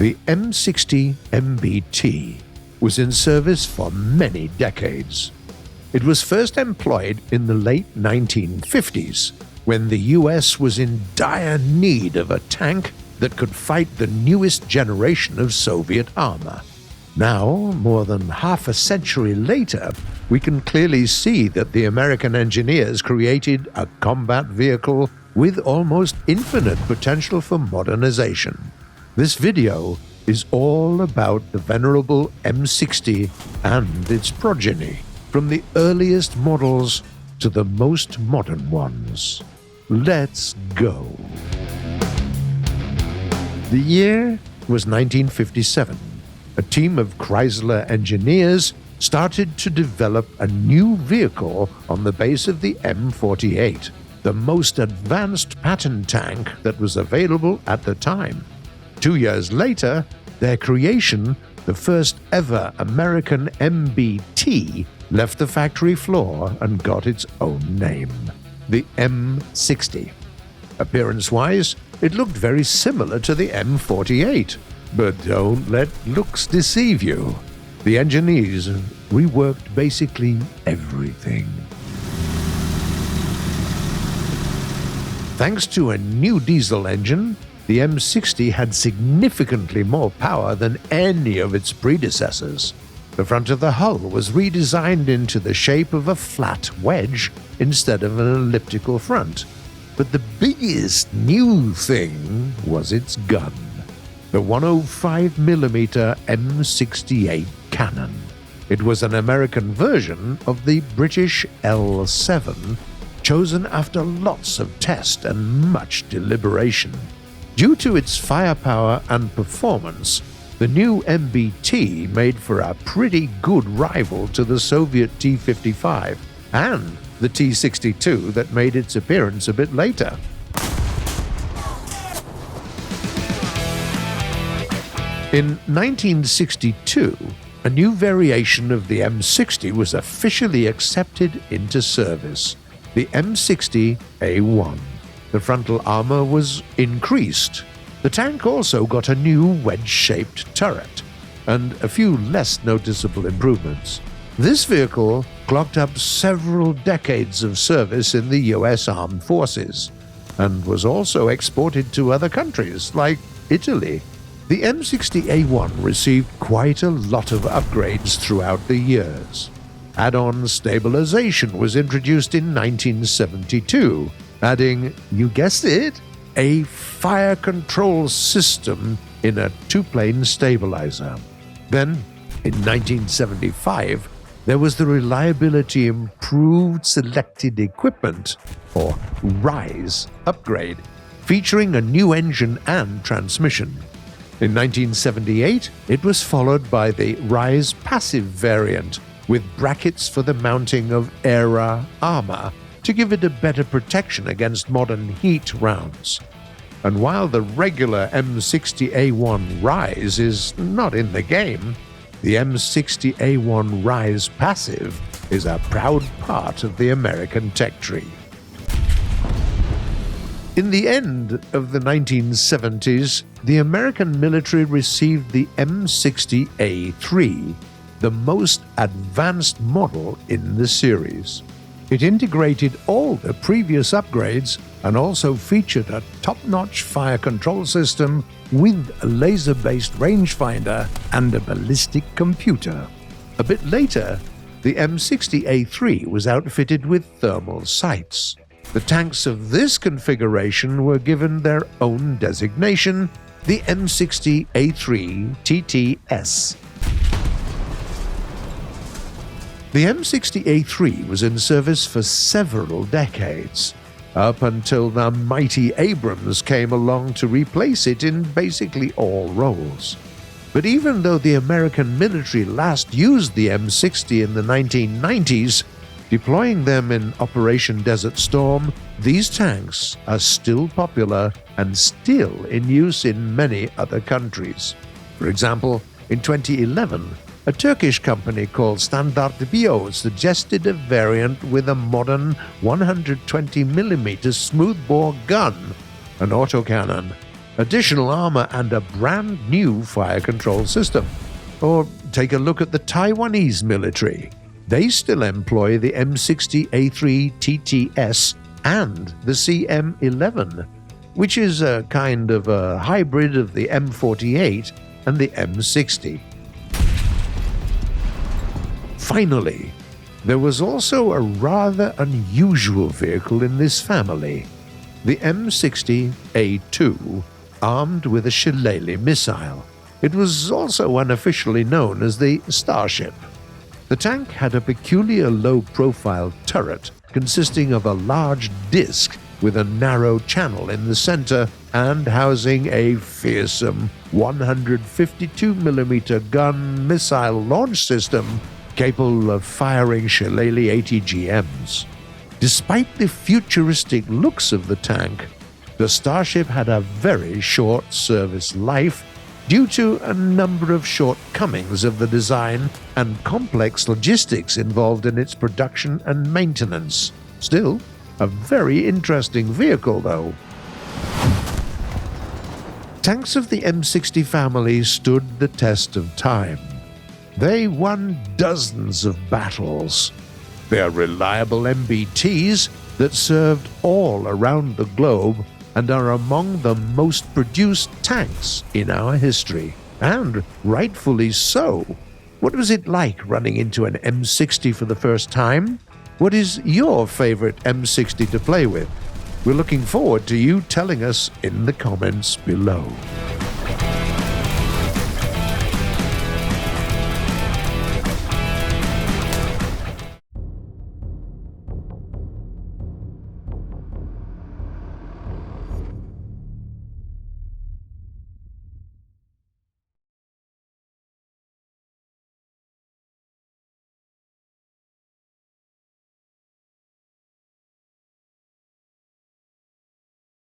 The M60 MBT was in service for many decades. It was first employed in the late 1950s, when the US was in dire need of a tank that could fight the newest generation of Soviet armor. Now, more than half a century later, we can clearly see that the American engineers created a combat vehicle with almost infinite potential for modernization. This video is all about the venerable M60 and its progeny, from the earliest models to the most modern ones. Let's go. The year was 1957. A team of Chrysler engineers started to develop a new vehicle on the base of the M48, the most advanced pattern tank that was available at the time. 2 years later, their creation, the first ever American MBT, left the factory floor and got its own name, the M60. Appearance-wise, it looked very similar to the M48, but don't let looks deceive you. The engineers reworked basically everything. Thanks to a new diesel engine, the M60 had significantly more power than any of its predecessors. The front of the hull was redesigned into the shape of a flat wedge instead of an elliptical front. But the biggest new thing was its gun, the 105mm M60A cannon. It was an American version of the British L7, chosen after lots of test and much deliberation. Due to its firepower and performance, the new MBT made for a pretty good rival to the Soviet T-55 and the T-62 that made its appearance a bit later. In 1962, a new variation of the M60 was officially accepted into service, the M60A1. The frontal armor was increased. The tank also got a new wedge-shaped turret and a few less noticeable improvements. This vehicle clocked up several decades of service in the US Armed Forces and was also exported to other countries like Italy. The M60A1 received quite a lot of upgrades throughout the years. Add-on stabilization was introduced in 1972, adding, you guessed it, a fire control system in a two-plane stabilizer. Then, in 1975, there was the Reliability Improved Selected Equipment, or RISE, upgrade, featuring a new engine and transmission. In 1978, it was followed by the RISE Passive variant, with brackets for the mounting of era armor to give it a better protection against modern heat rounds. And while the regular M60A1 Rise is not in the game, the M60A1 Rise Passive is a proud part of the American tech tree. In the end of the 1970s, the American military received the M60A3, the most advanced model in the series. It integrated all the previous upgrades and also featured a top-notch fire control system with a laser-based rangefinder and a ballistic computer. A bit later, the M60A3 was outfitted with thermal sights. The tanks of this configuration were given their own designation, the M60A3 TTS. The M60A3 was in service for several decades, up until the mighty Abrams came along to replace it in basically all roles. But even though the American military last used the M60 in the 1990s, deploying them in Operation Desert Storm, these tanks are still popular and still in use in many other countries. For example, in 2011, a Turkish company called Standart Bio suggested a variant with a modern 120mm smoothbore gun, an autocannon, additional armor, and a brand new fire control system. Or take a look at the Taiwanese military. They still employ the M60A2 TTS and the CM11, which is a kind of a hybrid of the M48 and the M60. Finally, there was also a rather unusual vehicle in this family, the M60A2, armed with a shillelagh missile. It was also unofficially known as the Starship. The tank had a peculiar low-profile turret consisting of a large disc with a narrow channel in the center and housing a fearsome 152mm gun missile launch system capable of firing shillelagh ATGMs. Despite the futuristic looks of the tank, the Starship had a very short service life due to a number of shortcomings of the design and complex logistics involved in its production and maintenance. Still, a very interesting vehicle, though. Tanks of the M60 family stood the test of time. They won dozens of battles. They are reliable MBTs that served all around the globe and are among the most produced tanks in our history, and rightfully so. What was it like running into an M60 for the first time? What is your favorite M60 to play with? We're looking forward to you telling us in the comments below.